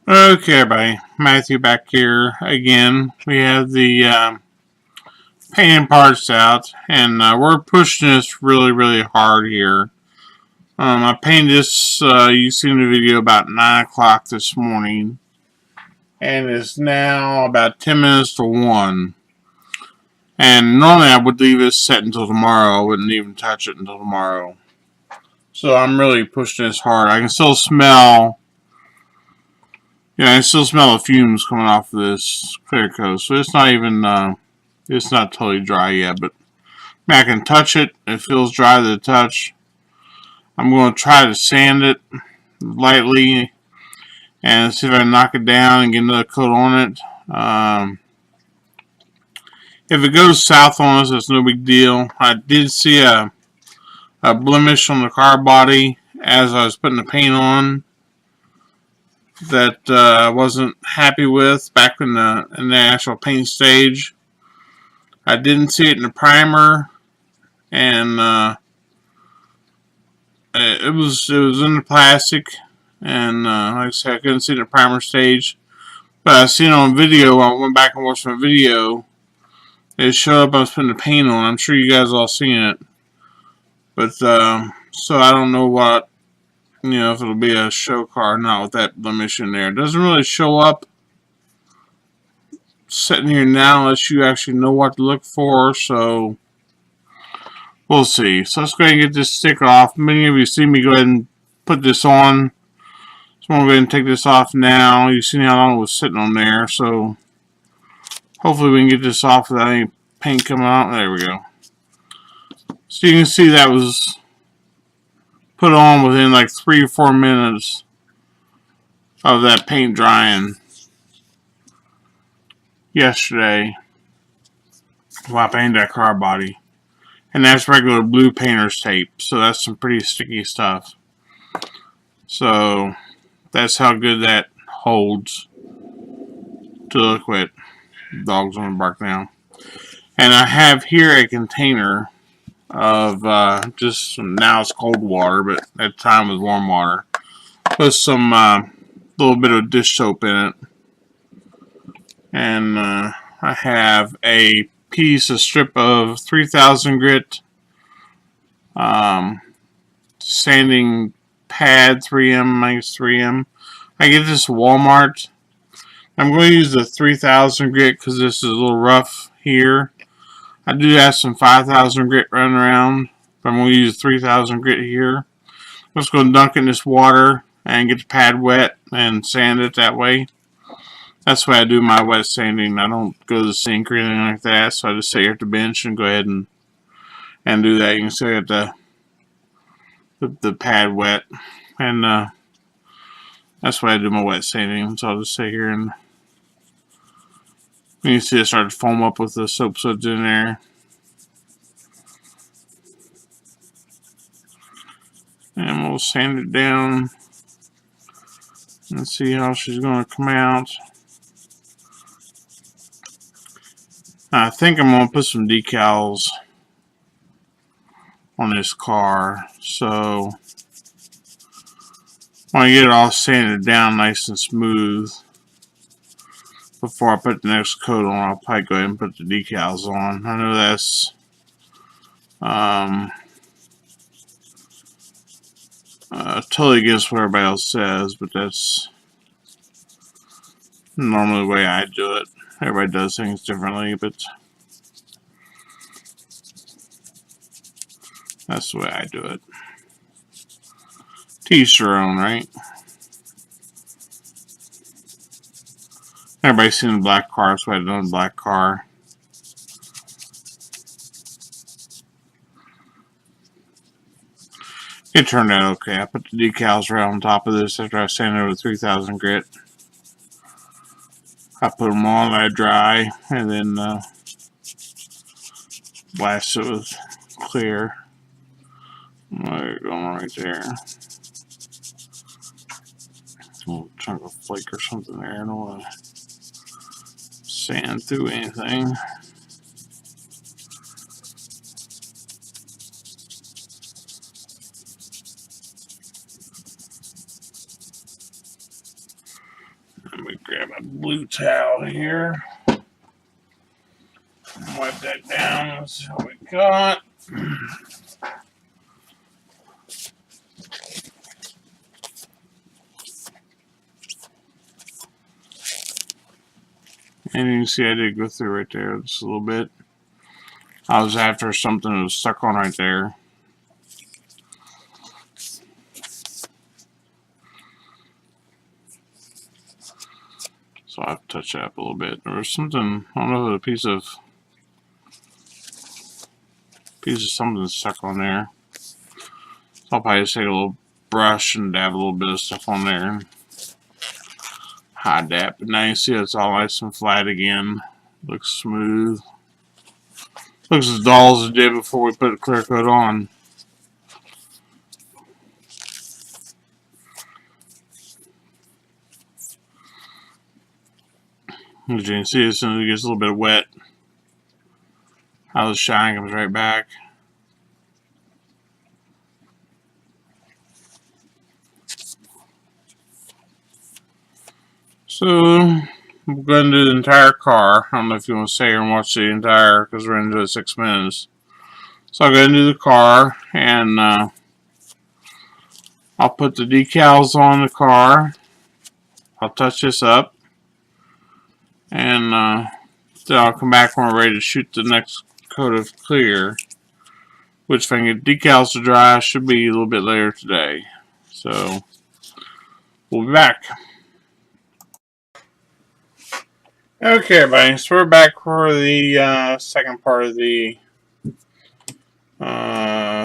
Okay, everybody. Matthew back here again. We have the painting parts out, and we're pushing this really hard here. I painted this, you seen the video, about 9 o'clock this morning, and it's now about 10 minutes to 1. And normally I would leave it set until tomorrow. I wouldn't even touch it until tomorrow. So I'm really pushing this hard. I can still smell I still smell the fumes coming off of this clear coat. So it's not even, it's not totally dry yet, but I can touch it. It feels dry to the touch. I'm going to try to sand it lightly and see if I can knock it down and get another coat on it. If it goes south on us, that's no big deal. I did see a blemish on the car body as I was putting the paint on that I wasn't happy with back in the actual paint stage. I didn't see it in the primer, and it was in the plastic, and like I said, I couldn't see it in the primer stage, but I seen it on video. I went back and watched my video. It showed up I was putting the paint on. I'm sure you guys all seen it, but so I don't know what, if it'll be a show car or not with that blemish in there. It doesn't really show up sitting here now unless you actually know what to look for, so we'll see. So let's go ahead and get this sticker off. Many of you see me go ahead and put this on, so I'm going to go ahead and take this off now. You've seen how long it was sitting on there, so hopefully we can get this off without any paint coming out. There we go. So you can see that was put on within like 3 or 4 minutes of that paint drying yesterday while I painted that car body. And that's regular blue painter's tape, so that's some pretty sticky stuff. So that's how good that holds to liquid. Dog's on the bark now. And I have here a container of just some, now it's cold water, but at the time it was warm water. Put some little bit of dish soap in it. And I have a strip of 3000 grit sanding pad, 3M, I guess 3M. I get this at Walmart. I'm going to use the 3000 grit because this is a little rough here. I do have some 5000 grit running around, but I'm going to use 3000 grit here. I'm just going to dunk it in this water and get the pad wet and sand it that way. That's why I do my wet sanding. I don't go to the sink or anything like that, so I just sit here at the bench and go ahead and do that. You can see I got the pad wet, and that's why I do my wet sanding. So I'll just sit here and you can see it start to foam up with the soap suds in there. And we'll sand it down and see how she's going to come out. I think I'm going to put some decals on this car, so when I get it all sanded down nice and smooth before I put the next coat on, I'll probably go ahead and put the decals on. I know that's totally against what everybody else says, but that's normally the way I do it. Everybody does things differently, but that's the way I do it. To each their own, right? Everybody's seen the black car, so I done the black car. It turned out okay. I put the decals right on top of this after I sanded it with 3000 grit. I put them on, let it dry, and then blast it with clear. There you go, right there. A little chunk of flake or something there. I don't want to sand through anything. Let me grab a blue towel here. Wipe that down. That's what we got. And you can see I did go through right there just a little bit. I was after something that was stuck on right there. So I have to touch that up a little bit. There was something, I don't know, a piece of something stuck on there. So I'll probably just take a little brush and dab a little bit of stuff on there and hide that. But now you see it's all nice and flat again. Looks smooth. Looks as dull as it did before we put the clear coat on. As you can see, as soon as it gets a little bit wet, how the shine comes right back. So, we're going to do the entire car. I don't know if you want to stay here and watch the entire, because we're going to do it 6 minutes. So I'll go and do the car, and I'll put the decals on the car. I'll touch this up, and then I'll come back when we're ready to shoot the next coat of clear, which if I can get decals to dry should be a little bit later today. So we'll be back. Okay, everybody, so we're back for the second part of the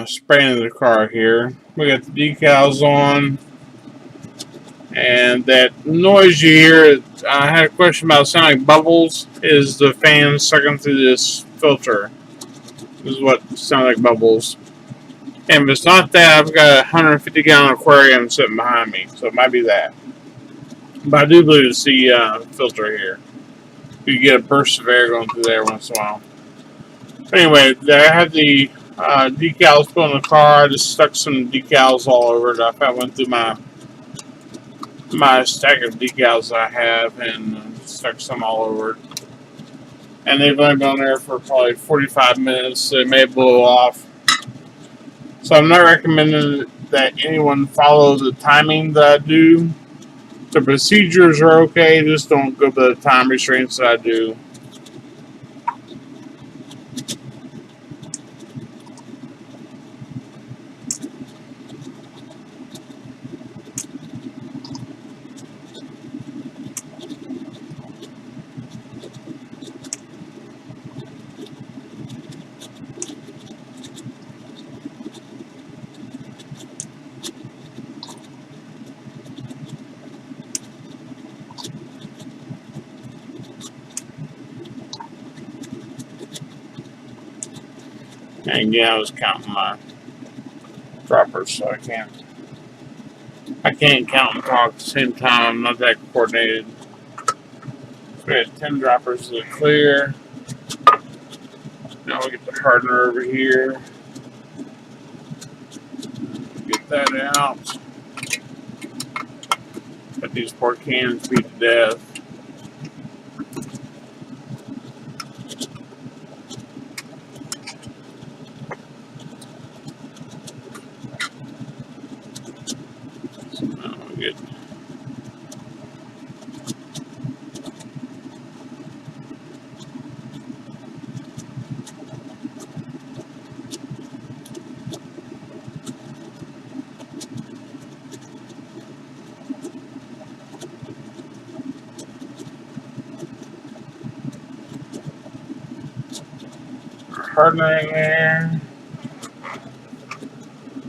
spraying of the car here. We got the decals on, and that noise you hear, I had a question about sounding like bubbles, is the fan sucking through this filter. This is what sounds like bubbles. And if it's not that, I've got a 150-gallon aquarium sitting behind me, so it might be that. But I do believe it's the filter here. You get a burst of air going through there once in a while. Anyway, I had the decals put on the car. I just stuck some decals all over it. I went through my stack of decals I have and stuck some all over it. And they've only been on there for probably 45 minutes. So they may blow off. So I'm not recommending that anyone follow the timing that I do. The procedures are okay, just don't go by the time restraints that I do. And again, I was counting my droppers, so I can't count and talk at the same time. I'm not that coordinated. So we had 10 droppers of the clear. Now we get the hardener over here. Get that out. But these poor cans beat to death. Hardener in there.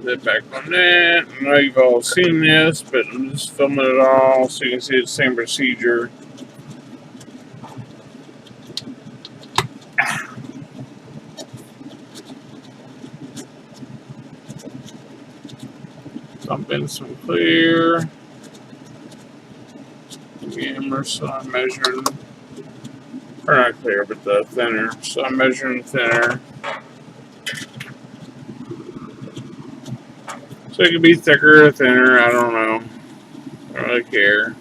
Get back on that. I know you've all seen this, but I'm just filming it all so you can see the same procedure. Dump in some clear. Hammer, so I'm measuring. Or not clear, but the thinner. So I'm measuring thinner. So it could be thicker or thinner, I don't know. I don't really care.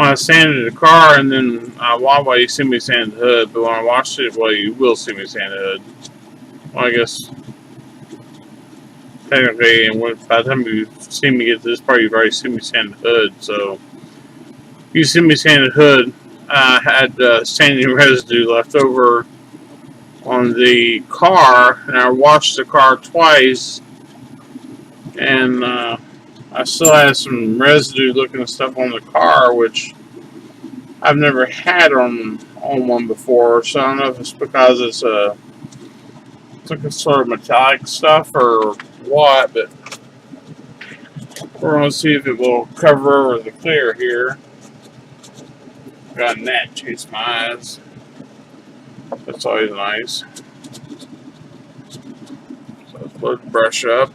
when I sanded the car, and then well, you see me sand the hood, but when I washed it, well, you will see me sand the hood. Well, I guess technically, and by the time you see me get to this part, you've already seen me sand the hood. So you see me sand the hood. I had sanding residue left over on the car, and I washed the car twice, and I still had some residue looking stuff on the car, which I've never had on one before. So I don't know if it's because it's like a sort of metallic stuff or what, but we're gonna see if it will cover over the clear here. Got a gnat chase my eyes. That's always nice. So let's load the brush up.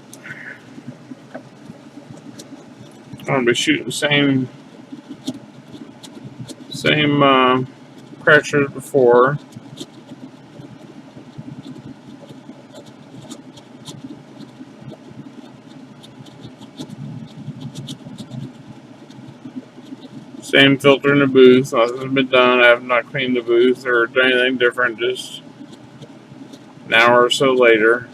I'm gonna be shooting the same pressure as before. Same filter in the booth. Nothing's been done. I have not cleaned the booth or done anything different. Just an hour or so later.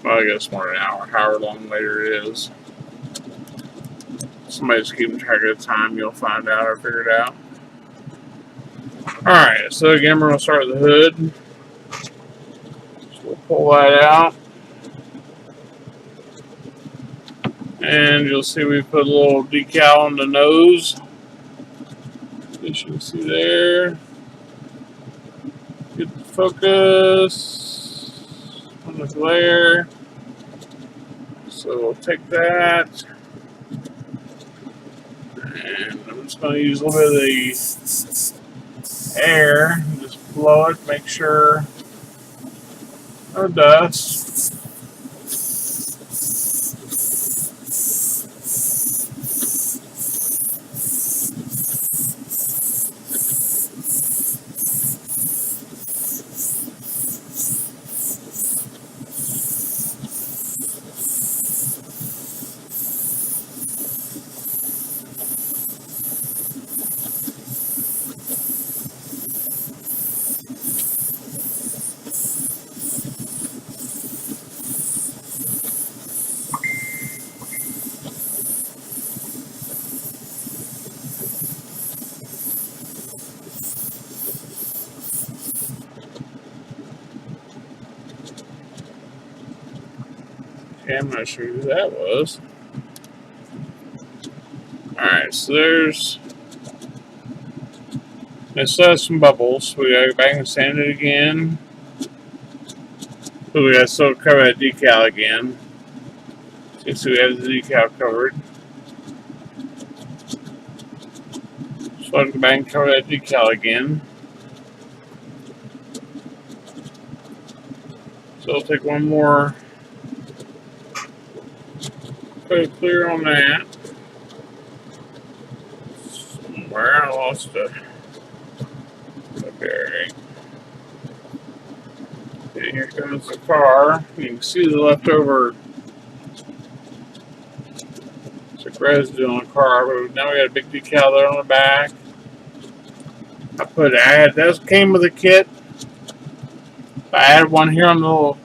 Well, I guess more than an hour. However long later it is. Somebody's keeping track of the time. You'll find out or figure it out. Alright, so again, we're going to start with the hood. So we'll pull that out. And you'll see we put a little decal on the nose. As you can see there. Get the focus on the glare. So we'll take that. And I'm just going to use a little bit of the air and just blow it, make sure no dust. Okay, I'm not sure who that was. Alright, so there's still has some bubbles. We gotta go back and sand it again. So we gotta still cover that decal again. So we have the decal covered. So I'll go back and cover that decal again. So I'll take one more coat clear on that. Somewhere I lost it. Okay. Okay, here comes the car. You can see the leftover residue on the car. But now we got a big decal there on the back. Those came with the kit. I added one here on the little.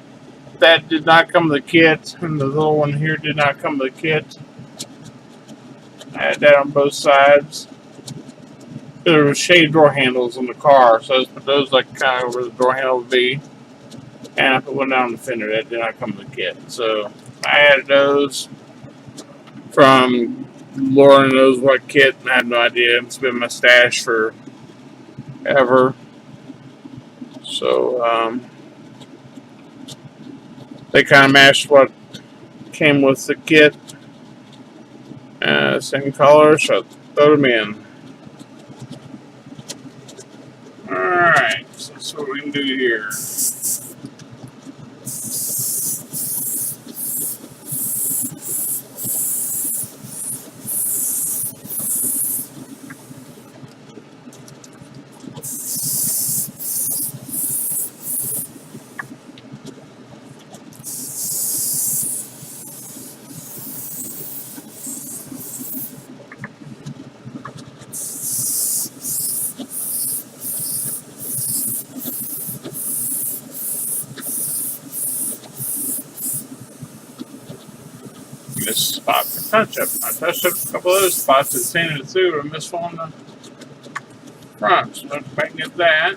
That did not come with the kit, and the little one here did not come with the kit. I had that on both sides. There were shade door handles on the car, so I just put those like kind of where the door handle would be. And I put one down on the fender. That did not come with the kit. So I added those from Lord knows what kit. I have no idea. It's been my stash for ever. So they kind of matched what came with the kit. Same color, so throw them in. Alright, so that's what we can do here. Missed spot for touch up. I touched up a couple of those spots that sanded it through, but I missed one on the front. So if I can get that.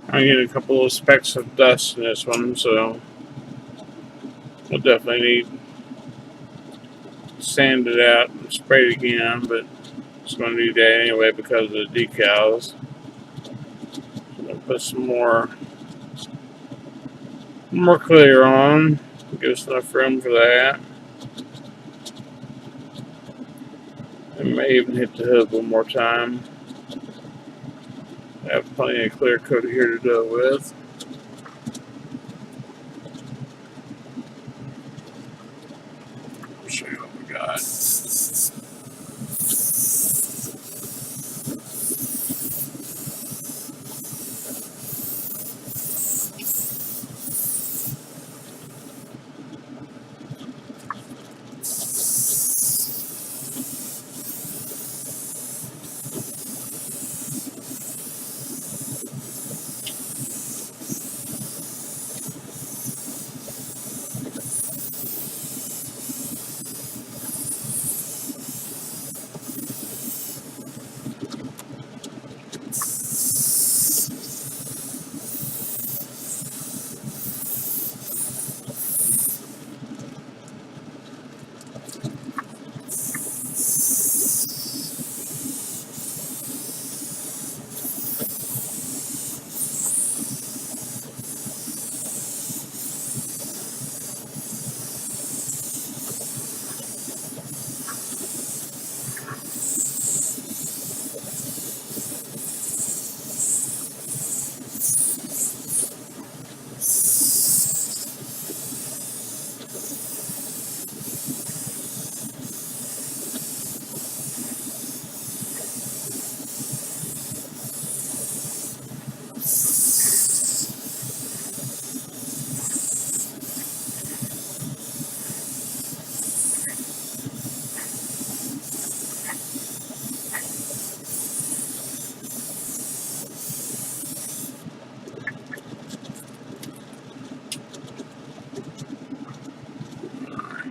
I get a couple of specks of dust in this one, so we'll definitely need to sand it out and spray it again, but it's going to do that anyway because of the decals. I'm going to put some more clear on, give us enough room for that. And may even hit the hood one more time. I have plenty of clear coat here to do it with. I'll show you what we got.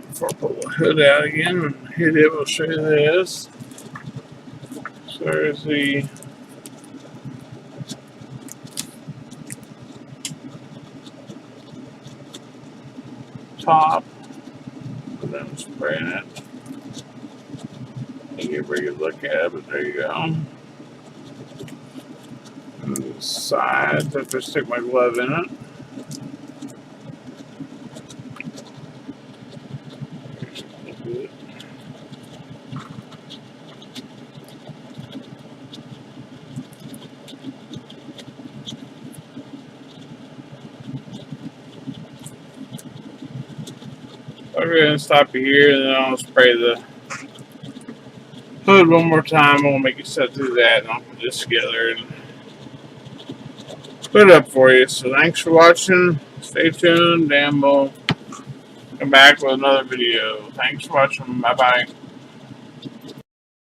Before I pull the hood out again and hit it, we'll show you this. So there's the top, and then spraying it. You get a very good look at it, but there you go. And the sides, I have to stick my glove in it. I'll go ahead and stop you here, and then I'll spray the hood one more time. I'll make it set through that, and I'll put this together and put it up for you. So thanks for watching. Stay tuned, and we'll come back with another video. Thanks for watching. Bye-bye.